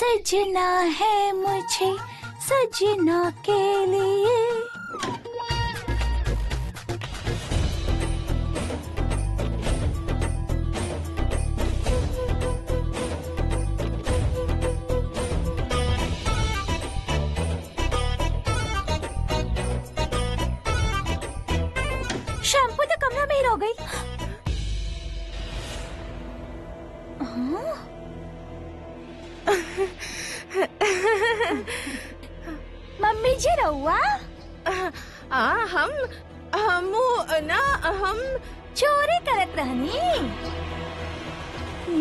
सजना है मुझे सजना के लिए। शैम्पू तो कमरा में ही रह गई। मम्मी जी रहुआ हम चोरी करत रहनी।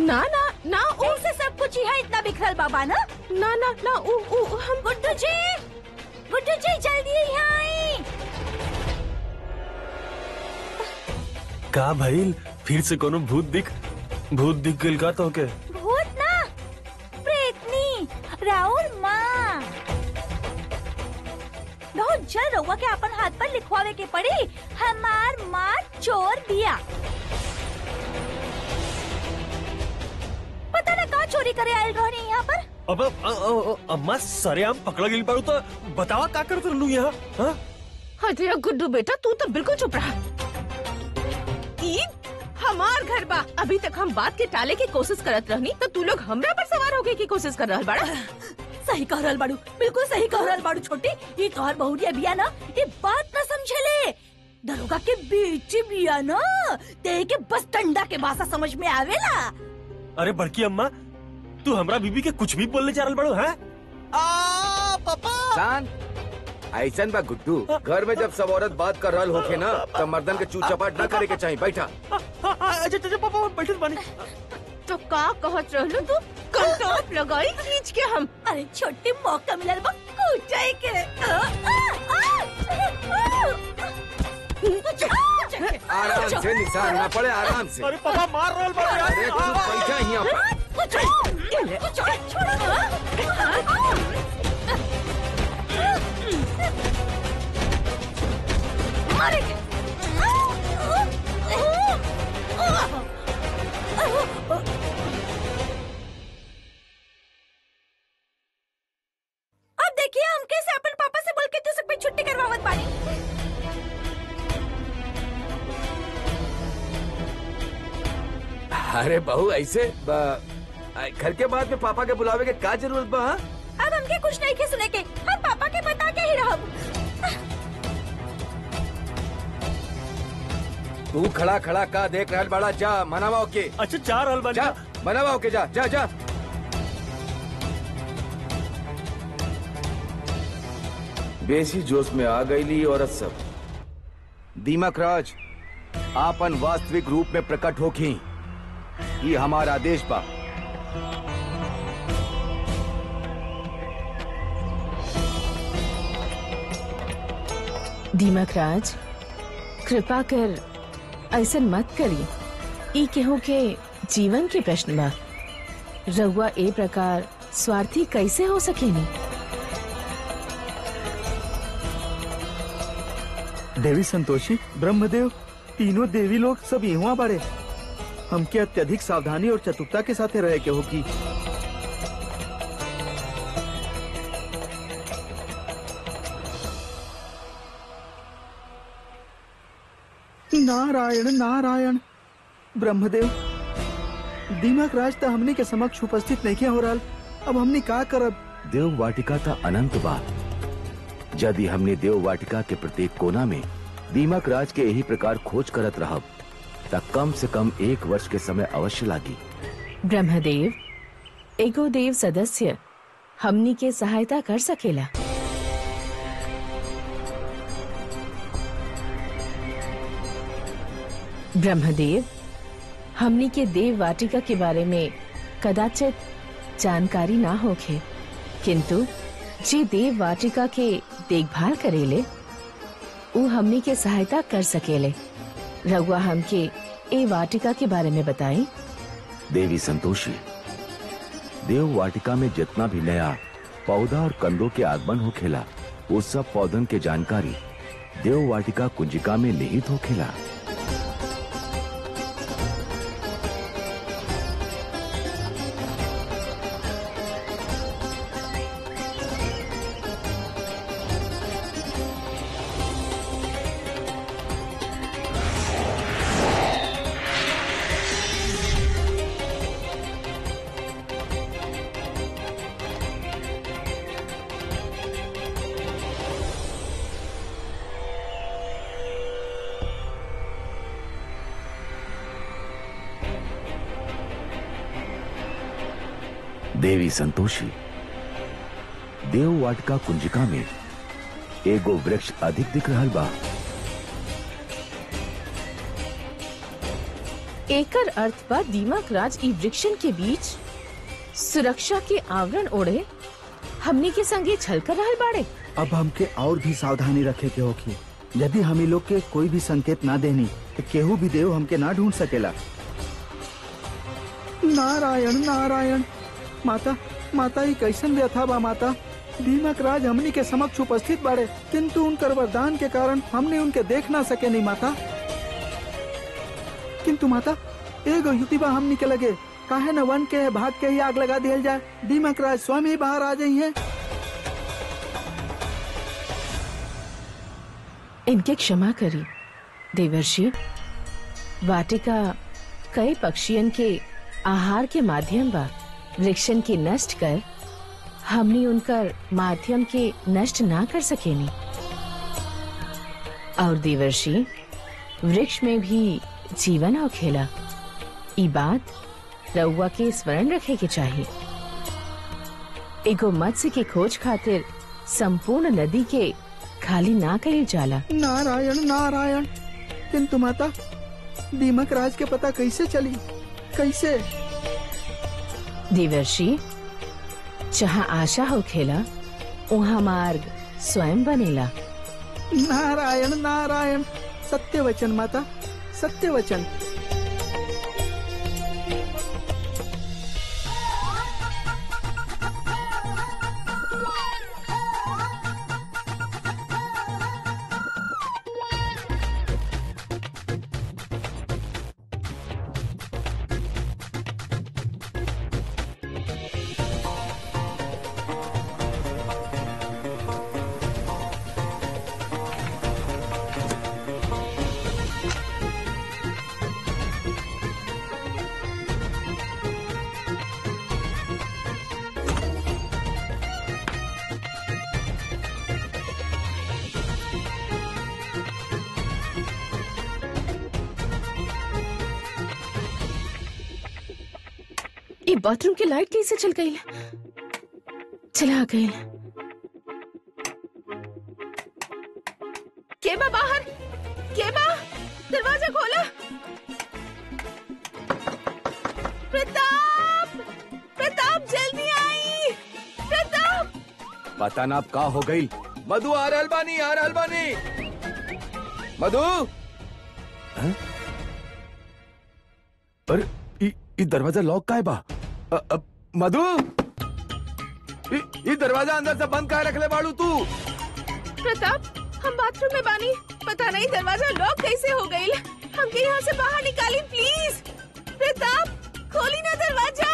ना ना ना ऐसे सब कुछ यहाँ इतना बिखरल बाबा ना। ना ना ना हम गुड्डू जी जल्दी यहाँ आई। का भइल? फिर से कोनो भूत दिख गइल का तो के? भूत ना, प्रेतनी राहुल माँ। बहुत जल्द रहुआ के अपन हाथ पर लिखवावे के पड़ी, हमार माँ चोर बिया। पता ना कहाँ चोरी करे आयल रहनी यहाँ पर। अब अम्मा सरेआम पकड़ा गइल बारू तो बतावा का करत रहलू यहाँ? हाँ अरे गुड्डू बेटा तू तो बिल्कुल चुप रहा। हमार घर बा, अभी तक हम बात के टाले की कोशिश करत रहनी तो तू लोग हमरा पर सवार होके की कोशिश कर रहल बाड़ा। सही कह रहल बाड़ू, बिल्कुल सही कह रहल बाड़ू छोटी। ये तोहर बहुरिया बिया ना, ये बात ना समझेले। दरोगा के बीच बिया ना, ते के बस डंडा के भाषा समझ में आवेला। अरे बड़की अम्मा, तू हमरा बीबी के कुछ भी बोलने जा रहल बाड़ू हैं? शांत। ऐसन बा गुड्डू, घर में जब सब औरत बात कर रहल होखे ना तब मर्दन के चूत चपाट न करे के चाहिए। बैठा। अच्छा पापा बैठल बानी। तो का कहत रहलू तू? कंटोप लगाई खींच के हम। अरे छोटी मौका मिलल बा कूटाई के। आराम से, निशान ना पड़े, आराम से। अरे पापा मार रहल बाड़ू यार। अरे तू बैठा यहाँ पर। अब देखिए हम कैसे अपन पापा से बोल के तू सब पे छुट्टी करवावत बानी। अरे बहू ऐसे घर के बाद में पापा के बुलावे के का जरूरत बा? अब हमके कुछ नहीं के सुने के, हम पापा के बता के ही रहब। तू खड़ा खड़ा का देख रहल बड़ा? जा मनावा के। अच्छा जा रहल बानी। जा मनावा के, जा जा जा। बेसी जोश में आ गईली औरत सब। दीमक राज आपन वास्तविक रूप में प्रकट होखी, ये हमारा आदेश बा। दीमक राज कृपा कर ऐसा मत करी। ई केहू के जीवन के प्रश्न बा। रहुआ ए प्रकार स्वार्थी कैसे हो सकेनी? देवी संतोषी, ब्रह्मदेव, तीनों देवी लोग सब यहाँ बड़े। हमके अत्यधिक सावधानी और चतुरता के साथ रहे के होगी। नारायण नारायण। ब्रह्मदेव, दीमक राज तो हमने के समक्ष उपस्थित नहीं हो रहा। अब हमने का करब? देव वाटिका था अनंत बा। यदि हमने देव वाटिका के प्रत्येक कोना में दीमक राज के यही प्रकार खोज करत रहब तब कम से कम 1 वर्ष के समय अवश्य लागी। ब्रह्मदेव, एगो देव सदस्य हमनी के सहायता कर सकेला। ब्रह्मदेव, हमनी के देव वाटिका के बारे में कदाचित जानकारी ना होखे, किंतु जे देव वाटिका के देखभाल करेले उ हमनी के सहायता कर सकेले। रघुआ हमके ए वाटिका के बारे में बताई। देवी संतोषी, देव वाटिका में जितना भी नया पौधा और कंदों के आगमन होखेला वो सब पौधन के जानकारी देव वाटिका कुंजिका में निहित होखेला। देवी संतोषी, देव वाटिका कुंजिका में एगो वृक्ष अधिक दिख रहल बा। एकर अर्थ बा दीमक राज ई वृक्षन के बीच सुरक्षा के आवरण ओढ़े हमनी के संगे छल कर रहल बाड़े। अब हमके और भी सावधानी रखे के होगी। यदि हम लोग के कोई भी संकेत ना देनी तो केहू भी देव हमके ना ढूंढ सकेला। नारायण नारायण। माता माता ही कैसन व्यथा बा माता। दीमक राज हमनी के समक्ष उपस्थित बाड़े, किंतु उनकर वरदान के कारण हमने उनके देख ना सके नहीं माता। किंतु माता एगो युति बा हमनी के लगे, काहे न वन के भाग के ही आग लगा दिया जाए। दीमक राज स्वयं ही बाहर आ जाई है। इनके क्षमा करी देवर्षि। वाटिका कई पक्षियन के आहार के माध्यम बा। वृक्षन के नष्ट कर हमनी उनकर माध्यम के नष्ट ना कर सकेनी। और देवर्षि वृक्ष में भी जीवन होखेला, ई बात रउआ के स्मरण रखे के चाहिए। एगो मत्स्य के खोज खातिर संपूर्ण नदी के खाली ना कईल जाला। नारायण नारायण। किंतु माता दीमक राज के पता कैसे चली, कैसे? देवर्षि जहाँ आशा होखेला वहाँ मार्ग स्वयं बनेला। नारायण नारायण। सत्य वचन माता, सत्य वचन। ये बाथरूम की लाइट कैसे चल गई? चला गई। केबा बाहर, केबा दरवाजा खोला। प्रताप, प्रताप जल्दी आई। प्रताप। पता ना अब का हो गई। मधु आ रहल बानी, आ रहल बानी। मधु। हैं? अरे ई दरवाजा लॉक काहे बा? मधु, ई दरवाजा अंदर से बंद काहे रखले बाड़ू तू? प्रताप हम बाथरूम में बानी, पता नहीं दरवाजा लॉक कैसे हो गई। हमके यहाँ से बाहर निकाली प्लीज। प्रताप खोली ना दरवाजा।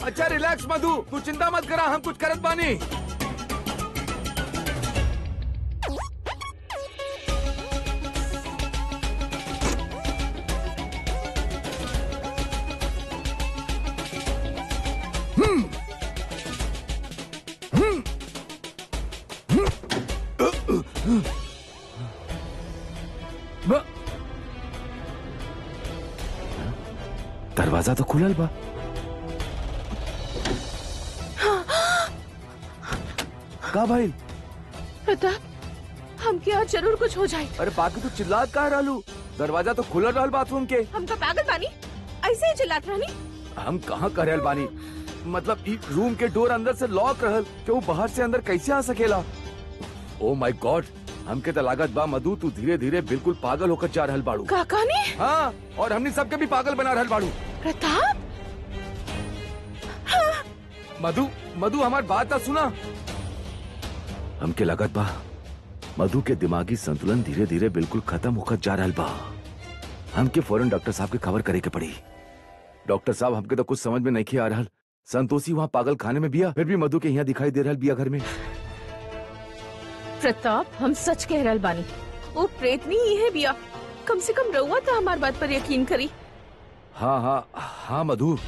अच्छा रिलैक्स मधु, तू चिंता मत करा, हम कुछ करत बानी। दरवाजा तो खुलल बा। का भाई? प्रताप हमके आज जरूर कुछ हो जाए। अरे बाकी तू चिल्लात काहे रहलू? दरवाजा तो खुलल रहल बाथरूम के। हम तो पागल बानी, ऐसे ही चिल्लात रहनी। हम कहाँ कर रहल बानी? मतलब ई रूम के डोर अंदर से लॉक रहल कि वो बाहर से अंदर कैसे आ सकेला? ओ माय गॉड, हमके तो लागत बा मधु तू धीरे धीरे बिल्कुल पागल होकर जा रहल बाड़ू। काका ने? हाँ, और हमने सबके भी पागल बना रहल बाड़ू। प्रताप। मधु, मधु हमार बात तो सुना। हमके लागत बा मधु के दिमागी संतुलन धीरे धीरे बिल्कुल खत्म होकर जा रहल बा। हमके फौरन डॉक्टर साहब के खबर करे के पड़ी। डॉक्टर साहब हमके तो कुछ समझ में नहीं आ रहल। संतोषी वहाँ पागल खाने में बिया, फिर भी मधु के यहाँ दिखाई दे रहल बिया घर में। प्रताप हम सच कह रहल बानी, वो प्रेतनी ही है बिया। कम से कम रउआ तो हमार बात पर यकीन करी। हाँ हाँ हाँ मधु।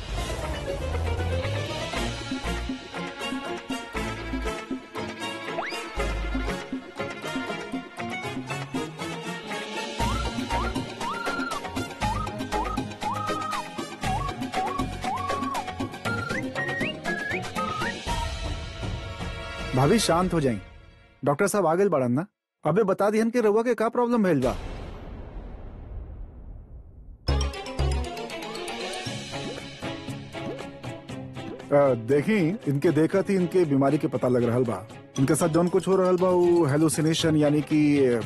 भाभी शांत हो जाई। डॉक्टर साहब आगे बढ़न ना, अबे बता दिहन कि रउआ के का प्रॉब्लम भइल बा। देखी इनके देखा थी इनके बीमारी के पता लग रहल बा। इनके साथ जौन कुछ हो रहल बा वो हेलुसिनेशन यानी कि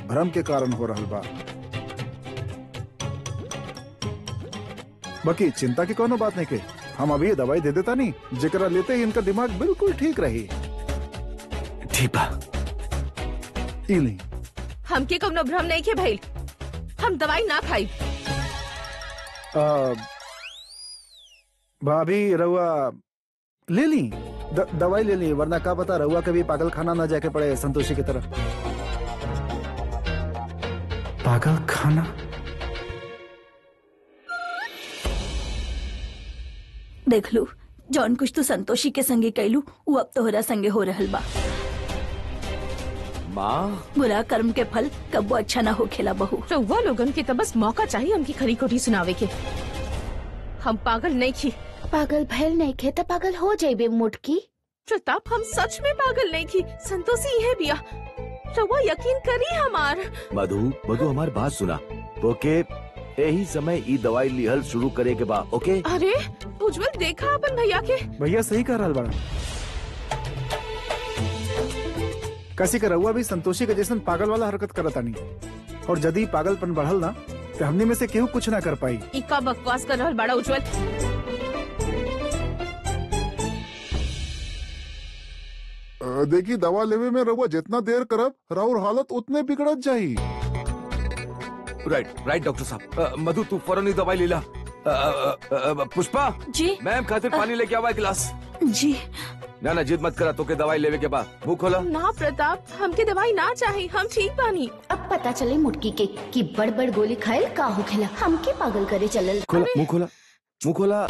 भ्रम के कारण हो रहल बा। बाकी चिंता की कोनो बात नहीं के, हम अभी ये दवाई दे देता नहीं जेकरा लेते ही इनका दिमाग बिल्कुल ठीक रही। ठीक बा। ई नहीं हमके कौनो भ्रम नहीं के भइल, हम दवाई ना खाई। भाभी रउआ ले ली दवाई ले ली, वरना क्या पता रउआ कभी पागल खाना ना जाके पड़े संतोषी की तरह। पागल खाना? देख लू जौन कुछ तू संतोषी के संगे कैलू वो अब तोहरा संगे हो रहल बा। माँ बुरा कर्म के फल कबो अच्छा ना हो खेला बहू। तो वो लोगन के तो बस मौका चाहिए उनकी खरी खोटी सुनावे के। हम पागल नहीं की। पागल भैल नहीं खे तो पागल हो जाइबे मुटकी। प्रताप हम सच में पागल नहीं की, संतोषी है बिया। रउआ यकीन करी हमार। मधु हमार बात सुना। ओके यही समय ई दवाई लिहल शुरू करे के बा। ओके अरे उज्जवल देखा अपन भैया के। भैया सही कर रहल बड़ा। कैसी का रउआ भी संतोषी के जैसन पागल वाला हरकत करता नहीं, और यदि पागलपन बढ़ल ना तो हमने में से केहू कुछ ना कर पाई। इका बकवास कर रहल बड़ा उज्जवल। देखी दवा लेवे में रउआ जितना देर करब राउर हालत उतने बिगड़त जाही। राइट डॉक्टर साहब। मधु तू फौरन ही दवाई ले ला। पुष्पा जी मैम खातिर पानी लेके आवा गिलास। जी ना जिद मत करा, तो के दवाई लेवे के बाद मुंह खोला। ना प्रताप हमके दवाई ना चाहिए, हम ठीक बानी। अब पता चले मुटकी के कि बड़ बड़ गोली खाए का हो खेला, हमके पागल करे चलल। खोला मुंह खोला, मुंह खोला।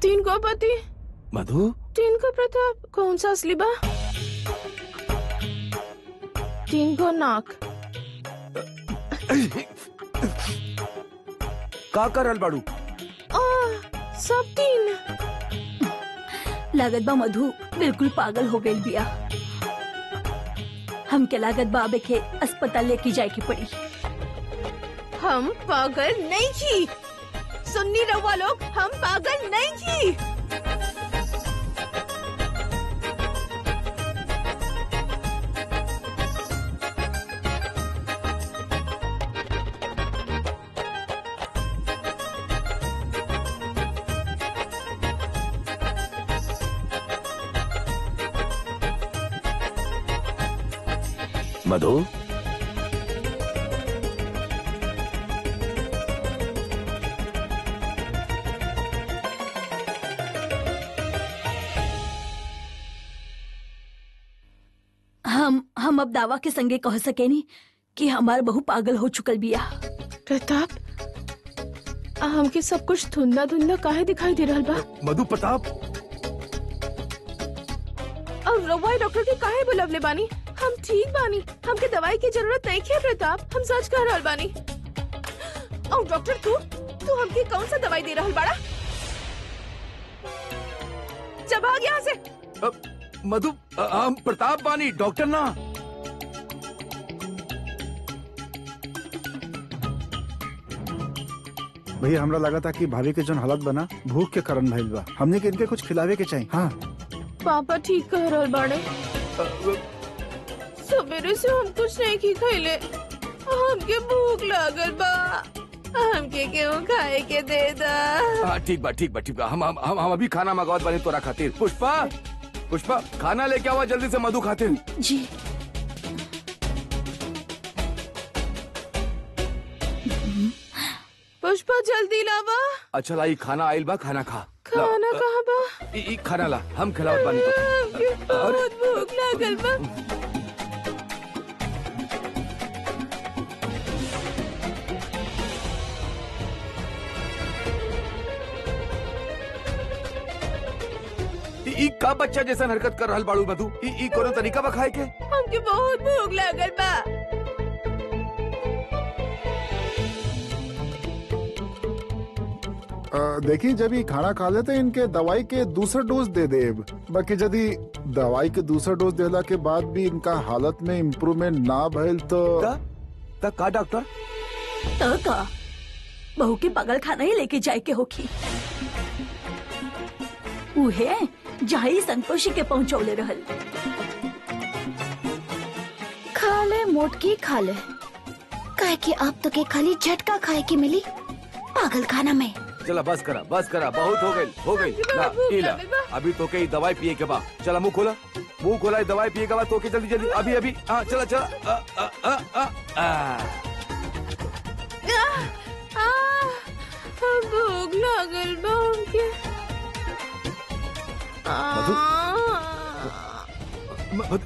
तीन को पति मधु तीन को प्रताप, कौन सा असली बा? तीन को नाक। का करल बाड़ू? सब तीन। लागत बा मधु बिल्कुल पागल हो गई बिया। हमके लागत बा अबे के अस्पताल लेके जाए की पड़ी। हम पागल नहीं की, सुन्नी रहुआ लोग, हम पागल नहीं की। मधु हम अब दावा के संगे कह सकेनी कि हमार बहू पागल हो चुकल बिया। प्रताप हमके सब कुछ धुंधला धुंधला काहे दिखाई दे रहा बा? मधु प्रताप और रवाई डॉक्टर के काहे बुलवले बानी? हम ठीक बानी, हमके दवाई की जरूरत नहीं है प्रताप, हम सच कह रहल बानी। और डॉक्टर तू हमके कौन सा दवाई दे रहल बाड़ा? जब भाग यहाँ से। मधु हम प्रताप बानी, डॉक्टर ना। भैया हमरा लगा था कि भाभी के जोन हालत बना भूख के कारण भइल बा, हमने के इनके कुछ खिलावे के चाहिए। हाँ पापा ठीक कह रहल बाड़े। सवेरे से हम कुछ नहीं की खैले, हमके भूख लागल बा, हमके क्यों खाए के दे दा। ठीक बा हम अभी खाना मंगावत बानी तोरा खातिर। पुष्पा खाना लेके आवा जल्दी से मधु खातिर। जी। पुष्पा जल्दी लावा। अच्छा लाई खाना आइल बा, खाना खा। खाना कहाँ बा? खाना ला, हम खिलावत बानी तो। हमके बहुत भूख लागल बा। ई का बच्चा जैसा हरकत कर रहल बाड़ू मधु? ई कोनो तरीका बा खाए के? हमके बहुत भूख लागल बा। देखी जब ये खाना खा लेते इनके दवाई के दूसरा डोज दे दे। बाकी यदि दवाई के दूसरा डोज देला के बाद भी इनका हालत में इम्प्रूवमेंट ना भइल तो का डॉक्टर? तो का बहू की पागल खाना ही लेके जाए के होखी। उहे जहाँ ही संतोषी के पहुँचौले रहल। खा ले मोटकी खा ले, काहे कि आप तो के खाली झटका खाए की मिली पागल खाना में। चला बस करा बहुत हो गई ला अभी तो के दवाई पिए के बाद। चला मुंह खोला दवाई पिए के बाद तो के जल्दी अभी हाँ चला भूख लागल बा हमके। मधु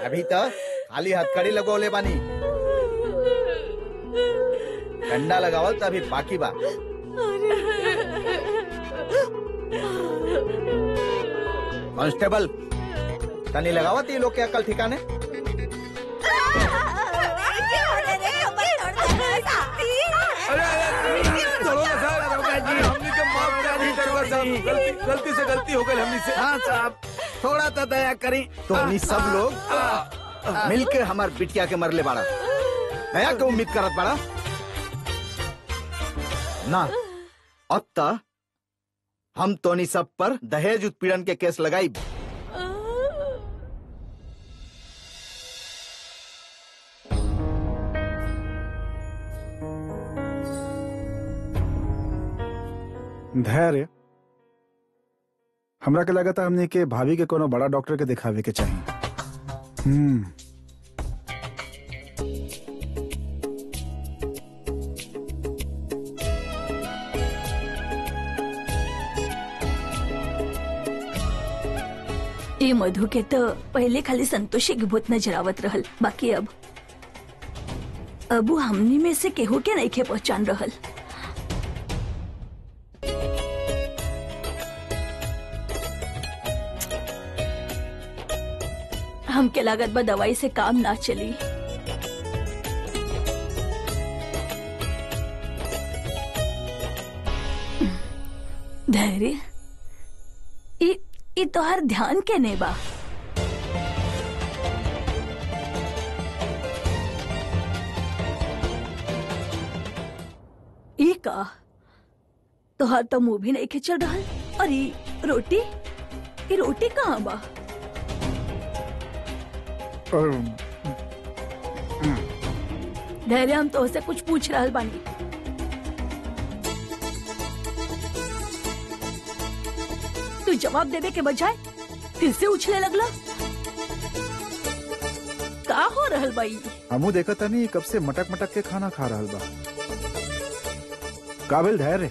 अभी तक खाली हथकड़ी लगोले बानी, डंडा लगावल तो अभी बाकी बा। कांस्टेबल तनी लगावत ये लोग के अकल ठिकाने। गलती हो गई हमनी से। हाँ साहब थोड़ा तो दया करी। तो हमनी सब लोग मिलके हमार बिटिया के मरले बाड़ा, दया के उम्मीद करत बाड़ा ना। अब तक हम तोनी सब पर दहेज उत्पीड़न के केस लगाई। धैर्य हमरा के लगा था हमने के भाभी के कोनो बड़ा डॉक्टर के दिखावे के चाहिए। ये मधु के तो पहले खाली संतोषी की भूत नजर आवत रहल, बाकी अब हमनी में से केहू के नहीं के पहचान रहल। हमके लागत बा दवाई से काम ना चली। धैर्य ई तोहर ध्यान के ने बा। ई का तोहर तो मुंह भी नहीं खिंचल रहल। और ई रोटी कहाँ बा? धैर्य हम तो से कुछ पूछ रहल बानी। तू जवाब देवे के बजाय फिर से उछले लगला। का हो रहल बाई? हमू देखा था नहीं कब से मटक मटक के खाना खा रहल बा। काबिल धैर्य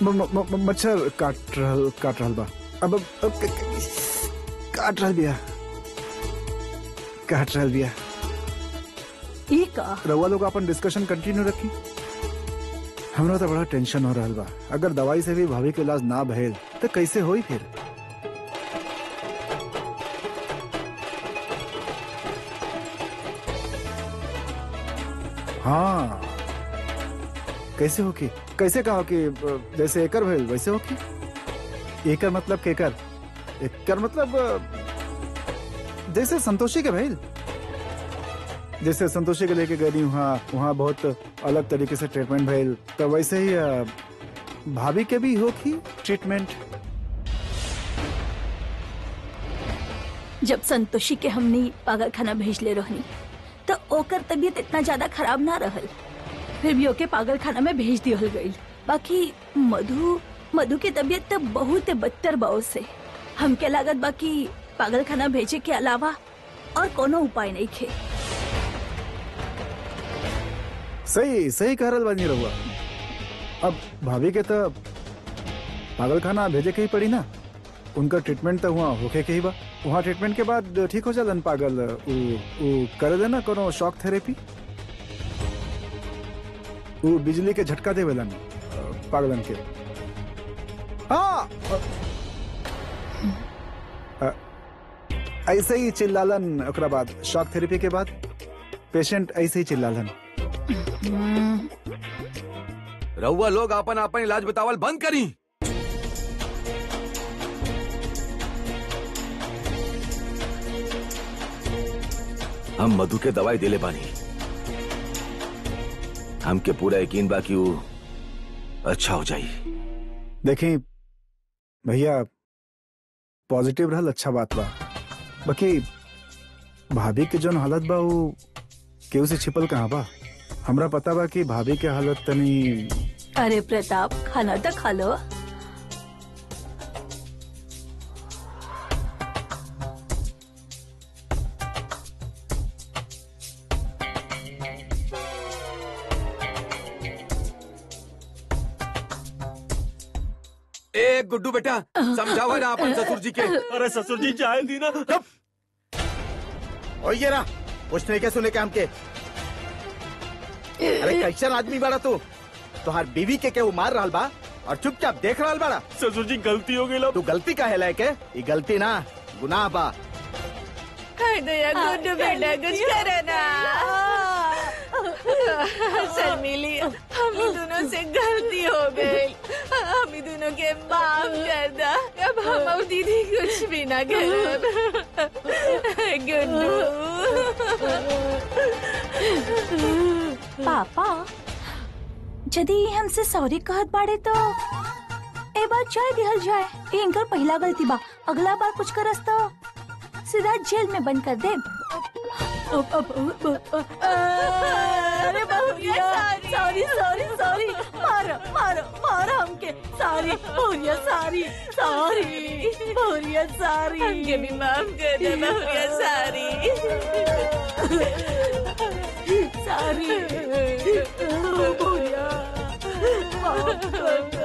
मच्छर काट रहल बा। अब काट रहल बिया। ई का रउआ लोग अपन डिस्कशन कंटिन्यू रखी। हमरा तो बड़ा टेंशन हो रहल बा। अगर दवाई से भी भाभी के इलाज ना भइल तो कैसे होई फिर? हाँ कैसे होगी? कैसे कहा कि जैसे एकर भइल वैसे होगी? एकर मतलब केकर? एकर मतलब जैसे संतोषी के भइल, जैसे संतोषी के लेके गई वहाँ वहाँ बहुत अलग तरीके से ट्रीटमेंट भइल, तो वैसे ही भाभी के भी होगी ट्रीटमेंट। जब संतोषी के हमने पागल खाना भेजले रहनी तो ओकर तबीयत इतना ज्यादा खराब ना रहल, फिर भी ओके पागल खाना में भेज दिया गई। बाकी मधु की तबीयत तो बहुत बदतर बा से। हमके लागत बाकी पागल खाना भेजे के अलावा और कोनो उपाय नहीं खे। सही सही कह रहल बानी रहुआ। अब भाभी के तो पागल खाना भेजे के ही पड़ी ना, उनका ट्रीटमेंट तो वहाँ होके के ही बा। वहाँ ट्रीटमेंट के बाद ठीक हो जालन पागल, उ करे देना कोनो शॉक थेरेपी, वो बिजली के झटका देवेलन पागलन के। हाँ ऐसे ही चिल्लालन, ओकरा बाद शॉक थेरेपी के बाद पेशेंट ऐसे ही चिल्लालन। रहुआ लोग आपन आपन इलाज बतावल बंद करी। हम मधु के दवाई दिले बानी, हमके पूरा यकीन बा कि वो अच्छा हो जाई। देखी भैया, पॉजिटिव रहल अच्छा बात बा, बाकी भाभी के जोन हालत बा वो केहू से छिपल कहाँ बा। हमरा पता बा कि भाभी के हालत तनी। अरे प्रताप, खाना तो खा लो। ए गुड्डू बेटा, समझावा ना अपन ससुर जी के। अरे ससुर जी चाय दी ना। और ये रहा पूछने के सुने के हमके। अरे कैसन आदमी बड़ा तू, तुहार बीवी के केहू मार रहल बा और चुपचाप देख रहल बड़ा। ससुर जी गलती हो गई। तू गलती का है के? ये गलती ना गुनाह बा। दया गुड्डू बेटा कुछ करे ना। शर्मिली, हम दोनों से गलती हो गई, हम दोनों के माफ कर दा। अब हम और दीदी कुछ भी ना करब। गुड्डू पापा, यदि हमसे सॉरी कहत बाड़े तो ए बार जाए दिहल जाए। ये इनकर पहला गलती बा, अगला बार कुछ करस तो सीधा जेल में बंद कर दे। अरे बहुरिया, सॉरी सॉरी सॉरी, मारो मारो मारो हमके। सॉरी बहुरिया, सॉरी सॉरी बहुरिया, सॉरी। हमके भी माफ कर दे बहुरिया, सॉरी सॉरी बहुरिया, माफ कर दे।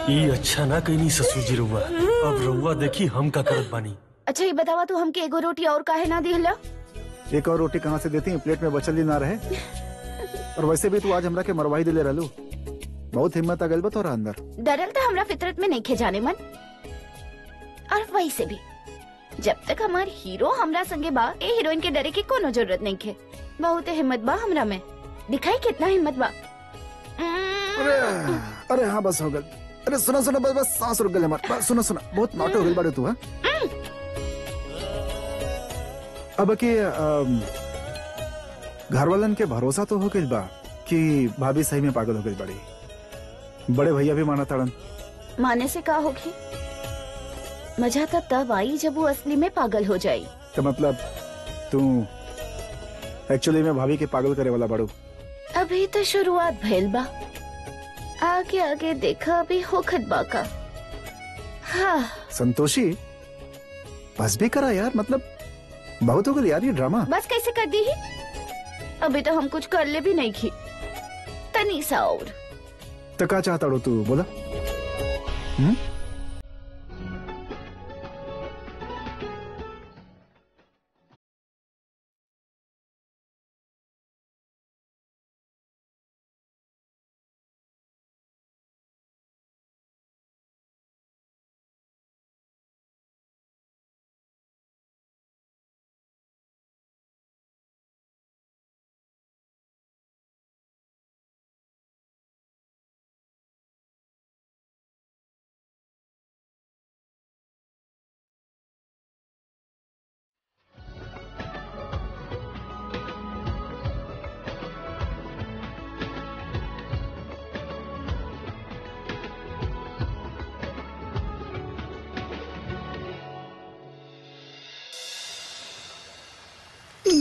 ये अच्छा ना कहीं नहीं ससुर जी रहुआ। अब रहुआ देखी हम का करत बानी। अच्छा ये बतावा तू हमके एगो रोटी और काहे ना दिहला? एक और रोटी कहाँ से देती है, प्लेट में बचल ही ना रहे। और वैसे भी तू आज हमरा के मरवाई दिले रहलू, बहुत हिम्मत आ गइल बा तोरा अंदर। डरल तो हमरा फितरत में नहीं खे जाने मन। और वैसे भी जब तक हमार हीरो हमरा संगे बा, ए हीरोइन के डरे की कोनो जरूरत नहीं खे। बहुत हिम्मत बा हमरा में, दिखाई कितना हिम्मत बा। अरे हाँ बस हो गल। अरे सुना सुना, बस बस सांस रुक गल हमार। सुना सुना, बहुत नॉट हो गइल बाड़े तू। हाँ अब के घर वालन के भरोसा तो हो गइल बा कि भाभी सही में पागल हो गई बड़ी। बड़े भैया भी माना ताड़न। माने से का होगी? मजा तो तब आई जब वो असली में पागल हो जाई। तो मतलब तू एक्चुअली में भाभी के पागल करे वाला बड़ू। अभी तो शुरुआत भइल बा, आगे आगे देखा अभी होखत बा का। हाँ संतोषी बस भी करा यार, मतलब बहुत हो गया यार ये ड्रामा। बस कैसे कर दी ही? अभी तो हम कुछ कर ले भी नहीं की। तनी सा और तो क्या चाहता रो तू बोला?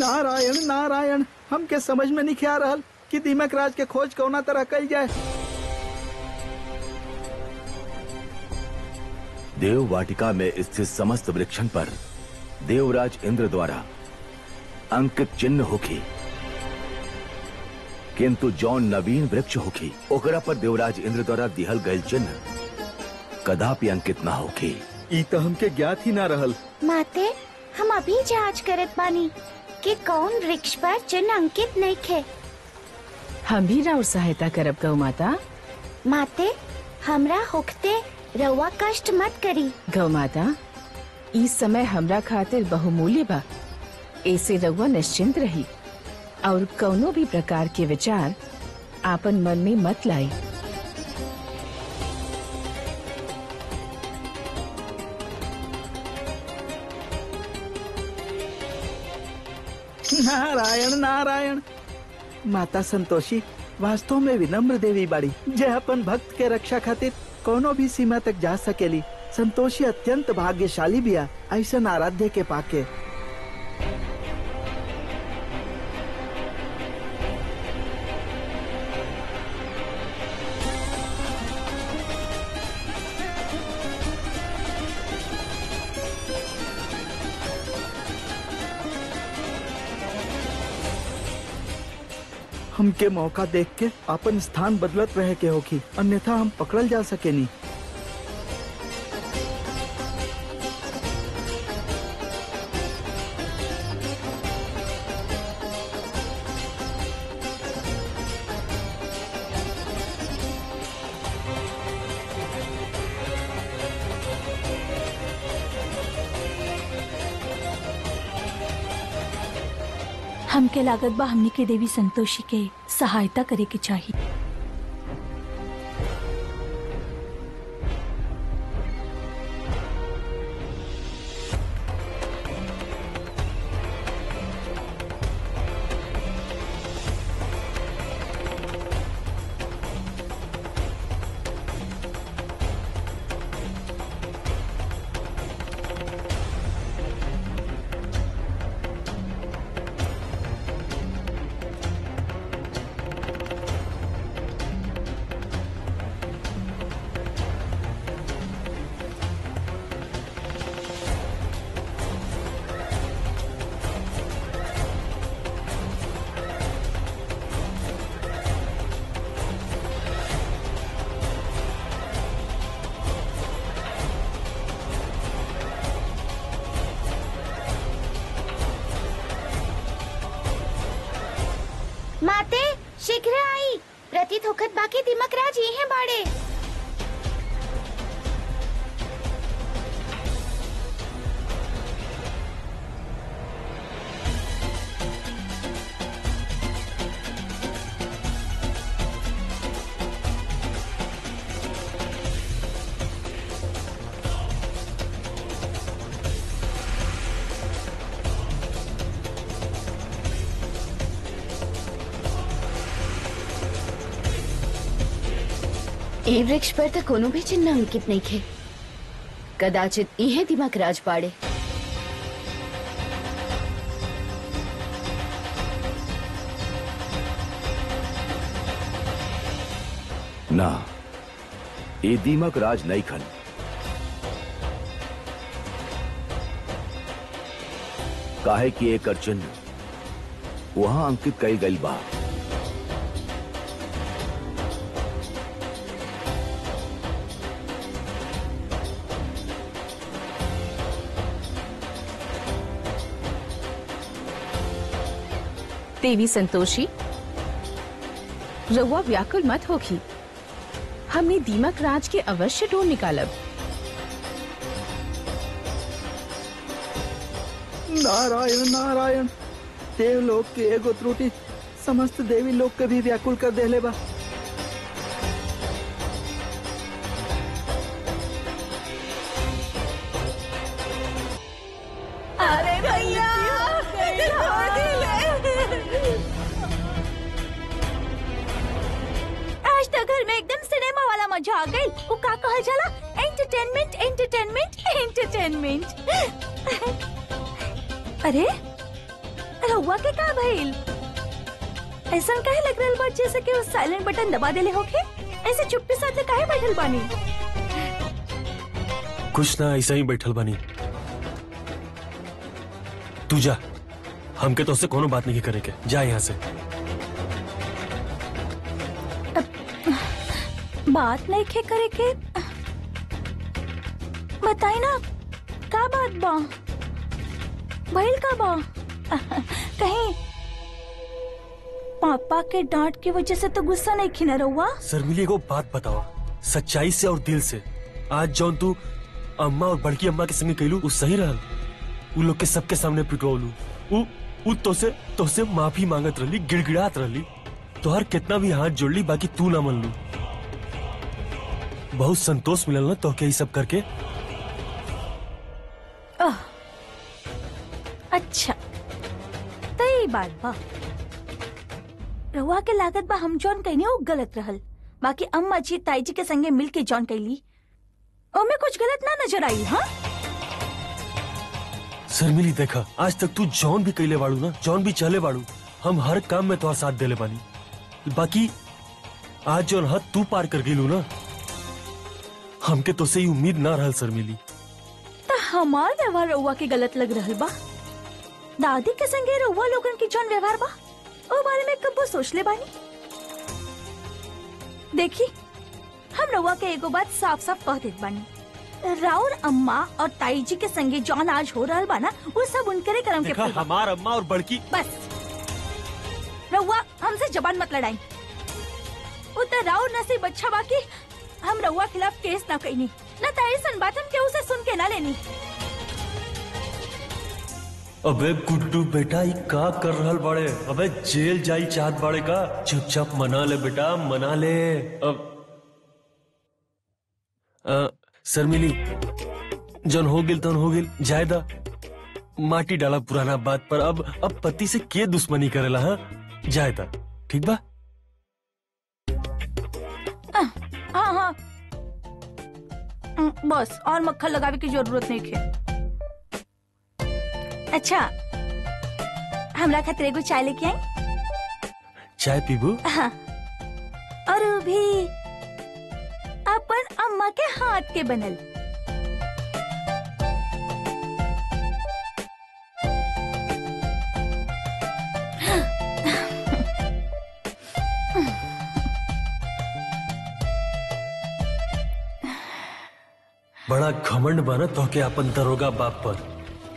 नारायण नारायण, हमके समझ में नहीं आ रहल कि दीमक राज के खोज कौना तरह कल जाए। देव वाटिका में स्थित समस्त वृक्षन पर देवराज इंद्र द्वारा अंकित चिन्ह होखी, किंतु जौन नवीन वृक्ष होखी ओकरा पर देवराज इंद्र द्वारा दिहल गयल चिन्ह कदापि अंकित ना होखी। ई तो हमके ज्ञात ही ना रहल। माते, हम अभी जांच करत बानी कि कौन वृक्ष पर चिन्ह अंकित नहीं खे। हम भी राउर सहायता करब गौ माता। माते, हमरा होखते रउआ कष्ट मत करी। गौ माता, इस समय हमरा खातिर बहुमूल्य बा, ऐसे रउआ निश्चिंत रही और कौनो भी प्रकार के विचार आपन मन में मत लाई। नारायण नारायण। माता संतोषी वास्तव में विनम्र देवी बाड़ी, जे अपन भक्त के रक्षा खातिर कोनो भी सीमा तक जा सकेली। संतोषी अत्यंत भाग्यशाली बिया ऐसा आराध्य के पाके। हमके मौका देख के अपन स्थान बदलत रहे के होखी, अन्यथा हम पकड़ल जा सकेनी। हमके लागत बा हमनी के देवी संतोषी के सहायता करे के चाहिए। माते, शीघ्र आई। प्रतीत होखत बाकी दीमक राज ये हैं बाड़े। ए वृक्ष पर तो कोनो भी चिन्ह अंकित नहीं थे। कदाचित इहे दिमाग राज पाड़े। ना, ये दीमक राज नहीं खन। काहे कि एक चिन्ह वहां अंकित कई गई बा। देवी संतोषी, रउआ व्याकुल मत होखी, हमने दीमक राज के अवश्य ढूंढ निकालब। नारायण नारायण, देवलोक के एगो त्रुटि समस्त देवी लोक के भी व्याकुल कर देले बा। अरे भैया, आज तो घर में एकदम सिनेमा वाला मजा आ गई। वो का कहल जाला? Entertainment entertainment entertainment. अरे रहुआ के का भइल? ऐसा काहे लग रहल बा जैसे कि उस साइलेंट बटन दबा देले होके? ऐसे चुप्पी साथ काहे बैठल बानी? कुछ ना, ऐसा ही बैठल बानी। तू जा, हमके तो उससे कोनो बात नहीं करे के। जा यहाँ से। बात नहीं खे करे के? बताई ना, का बात बा? भइल का बा? कहीं पापा के डांट की वजह से तो गुस्सा नहीं खिना रहुआ? शर्मिली को बात बताओ सच्चाई से और दिल से। आज जौन तू अम्मा और बड़की अम्मा के संगे कैलू वो सही रहल? उ लोग के सबके सामने पिटवालू। उ तो से माफी मांगत रहली, गिड़गिड़ात रहली। तोहर कितना भी हाथ जोड़ ली, बाकी तू ना मन लू। बहुत संतोष मिलल ना तो के सब करके। अच्छा तई बात बा। रहुआ के लागत बा हम जौन कहनी वो गलत रहल, बाकी अम्मा जी ताई जी के संगे मिल के जौन कैली ओमे कुछ गलत ना नजर आई। हाँ शर्मिली देखा, आज तक तू जौन भी कैले बाड़ू ना, जौन भी चले बाड़ू, हम हर काम में तोहर साथ देले बानी। बाकी आज जौन हद तू पार कर गेलू ना, हमके तो से ही उम्मीद ना रहल शर्मिली। तो हमार व्यवहार रहुआ के गलत लग रहल बा? दादी के संगे रहुआ लोगन की जौन व्यवहार बा ओ बारे में कब सोच ले बानी? देखी, हम रहुआ के एगो बात साफ साफ कह देत बानी, राउर अम्मा और ताई जी के संगे जौन आज हो रहल बा ना, वो सब उनके करम के फल बा। हमार अम्मा और बड़की बस रहुआ हमसे जबान मत लड़ाई। वो तो राउर नसीब अच्छा बाकी हम रहुआ खिलाफ केस ना कईनी, ना ताई सन बात हम केहू से सुन के ना लेनी। अबे गुड्डू बेटा, ये का कर रहल बाड़े? अबे जेल जाई चाहत बाड़े का? चुपचाप मना ले बेटा, मना ले। अब शर्मिली, जन हो गिल तन हो गिल, जायदा माटी डाला पुराना बात पर। अब पति से के दुश्मनी करेला? हाँ जायदा, ठीक बा? हाँ हाँ बस, और मक्खन लगावे की जरूरत नहीं है। अच्छा, हमरा खातिर एगो चाय लेके आई? चाय पीबू? हाँ, और वो भी अपन अम्मा के हाथ के बनल। बड़ा घमंड बना तो के अपन दरोगा बाप पर।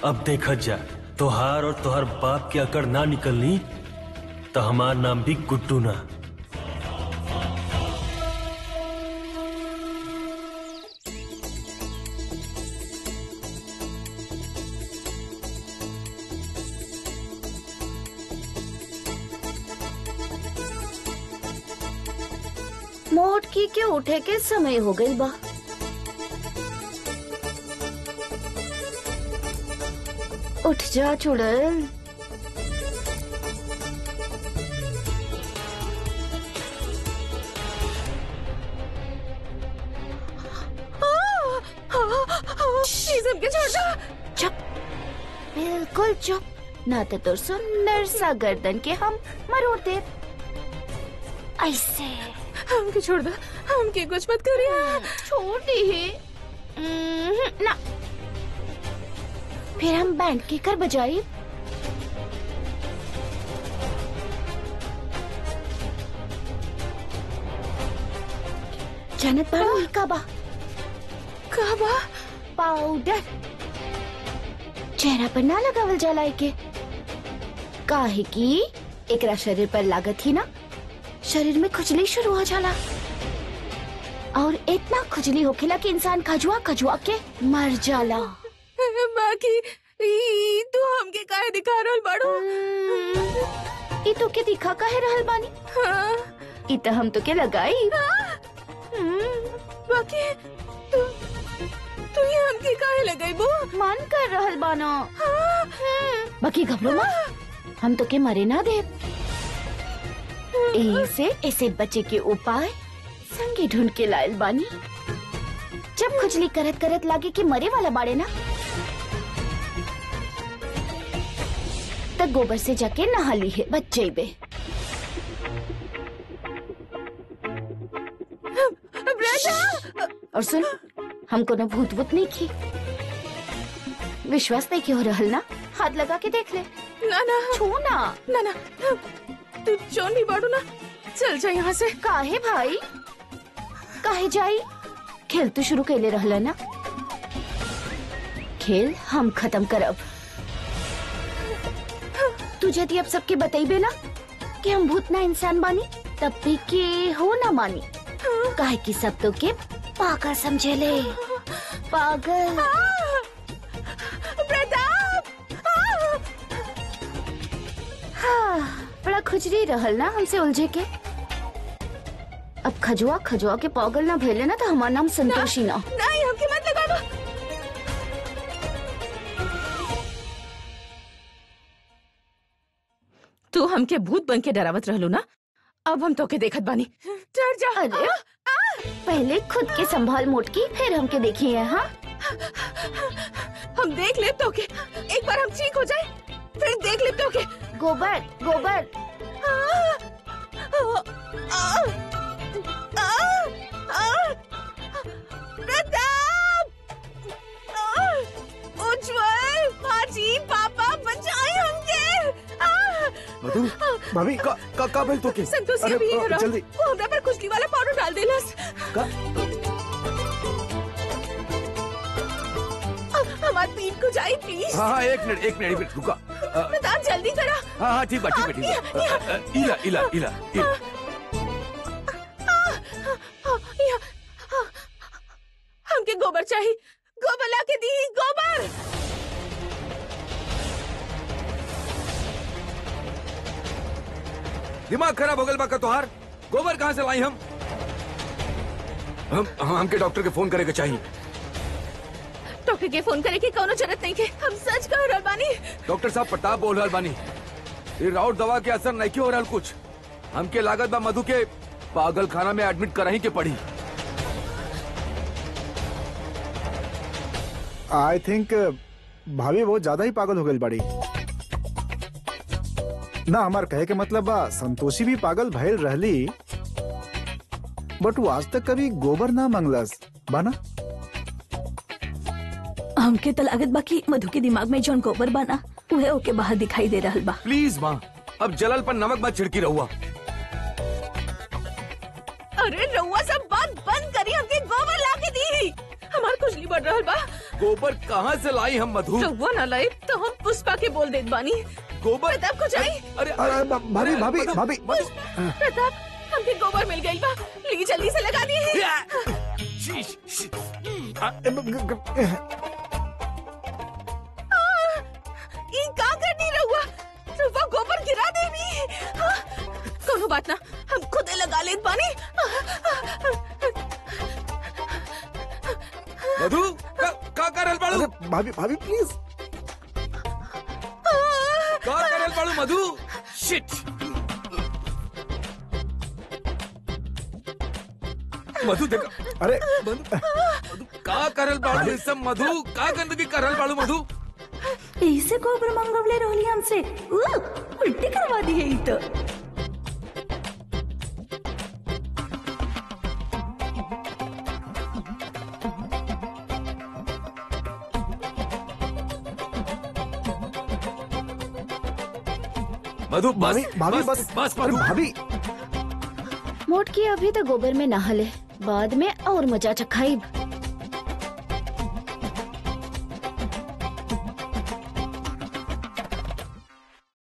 अब देखत जा, तोहार और तोहार बाप की अकड़ ना निकलनी तो हमार नाम भी गुड्डू ना। मोटकी के उठे के समय हो गई बा। उठ जा चुड़ैल। चुप, बिल्कुल चुप, ना तो तोर सुंदर सा गर्दन के हम मरोड़ दे। ऐसे हमके छोड़ दो, हमके कुछ मत करिए। छोटी है ना, फिर हम बैंड की कर बजाई। जानत बाड़ू काबा? काबा पाउडर चेहरा पर ना लगावल जाला के, काहे कि एकरा शरीर पर लागत ही ना शरीर में खुजली शुरू हो जाला, और इतना खुजली होखेला कि इंसान खजुआ खजुआ के मर जाला। बाकी तू हमके काहे दिखा रहल बाड़ू? ई तो के दिखा काहे रहल बानी? हाँ। ई तो हम तो के लगाई। बाकी तू ये हमके काहे लगाईबो? मन कर रहल बाना। बाकी घबरो मत, हम तो के मरे ना दे। ऐसे बचे के उपाय संगे ढूंढ के लायल बानी। जब खुजली करत करत लागे कि मरे वाला बाड़े ना, तक गोबर से जाके नहा ली है, बच जाइबे। और सुन, हम कोनो भूत भूत नहीं की, विश्वास नहीं की हो रहल ना, हाथ लगा के देख ले। ना ना छू ना। ना ना, तू जोन भी बाड़ू ना, चल जा यहाँ से। काहे भाई, काहे जाई? खेल तो शुरू कैले रहला ना, खेल हम खत्म करब। तू यदि अब सबके बतैबे ना कि हम भूत ना इंसान बानी, तब भी के हो ना मानी, काहे कि सब तो के पागल समझेले, पागल। प्रताप! हाँ, बड़ा खुजरी रहल ना हमसे उलझे के। अब खजुआ खजुआ के पागल ना भइले ना, तो हमार नाम संतोषी ना। नहीं, हमके मत लगावा। तू हमके भूत बन के डरावत रहलू ना, अब हम तोके देखत बानी। डर जा। अरे पहले खुद के संभाल मोटकी, फिर हमके देखिए। हाँ, हम देख ले तोके, एक बार हम ठीक हो जाए फिर देख ले तोके। गोबर गोबर। प्रताप! उज्जवल, माजी, पापा बचाए हमके। मधु, भाभी का भेल तो के? संतोषी अरे, अभी ये रहो। जल्दी। वो हमरा पर खुजली वाला पाउडर डाल देलस। हमार पीठ को जाई प्लीज। हाँ एक मिनट रुका। प्रताप जल्दी करा। हाँ ठीक बा। इला इला इला इला। हमके गोबर चाहिए, गोबर लाके दी, गोबर। दिमाग खराब हो गया बा का तोहार? गोबर कहाँ से लाई हम हमके डॉक्टर के फोन करे के चाहिए। डॉक्टर के फोन करे की कोनो जरूरत नहीं के, हम सच कह रहल बानी। डॉक्टर साहब प्रताप बोल रहल बानी, ये राउट दवा के असर नहीं हो रहल कुछ। हमके लागत बा मधु के पागल खाना में एडमिट कराही के पड़ी। आई थिंक भाभी बहुत ज्यादा ही पागल हो गई बड़ी ना। हमार कहे के मतलब बा संतोषी भी पागल भइल रहली, बट वो आज तक कभी गोबर ना मंगलस बाना। हमके तो लागत बाकी मधु के दिमाग में जौन गोबर बना उहे ओके बाहर दिखाई दे रहल बा। प्लीज माँ, अब जलल पर नमक मत छिड़की रहुआ। अरे रउआ सब बात बंद करी, हमके गोबर लाके दी। हमार खुजली बढ़ रहल बा। गोबर कहाँ से लाई हम मधु? रउआ ना लाई तो हम पुष्पा के बोल देत बानी। गोबर प्रताप को जाई। अरे भाभी भाभी भाभी प्रताप, हमके गोबर मिल गई बा, ली जल्दी से लगा दी। ई का करनी रहुआ? रउआ गोबर गिरा देनी। कोनो बात ना, हम खुदे लगा लेत बानी। मधु का करल बाड़ू? भाभी भाभी प्लीज। का करल बाड़ू मधु? शिट। मधु देखा। अरे मधु का करल बाड़ू? इस सब मधु का गंदगी करल बाड़ू मधु? इसे गोबर मंगवले रहली हमसे, उल्टी करवा दी है ई तो। मधु बस भाभी बस बस अरे मधु। भाभी मोटकी अभी तो गोबर में नहा ले, बाद में और मजा चखाइब।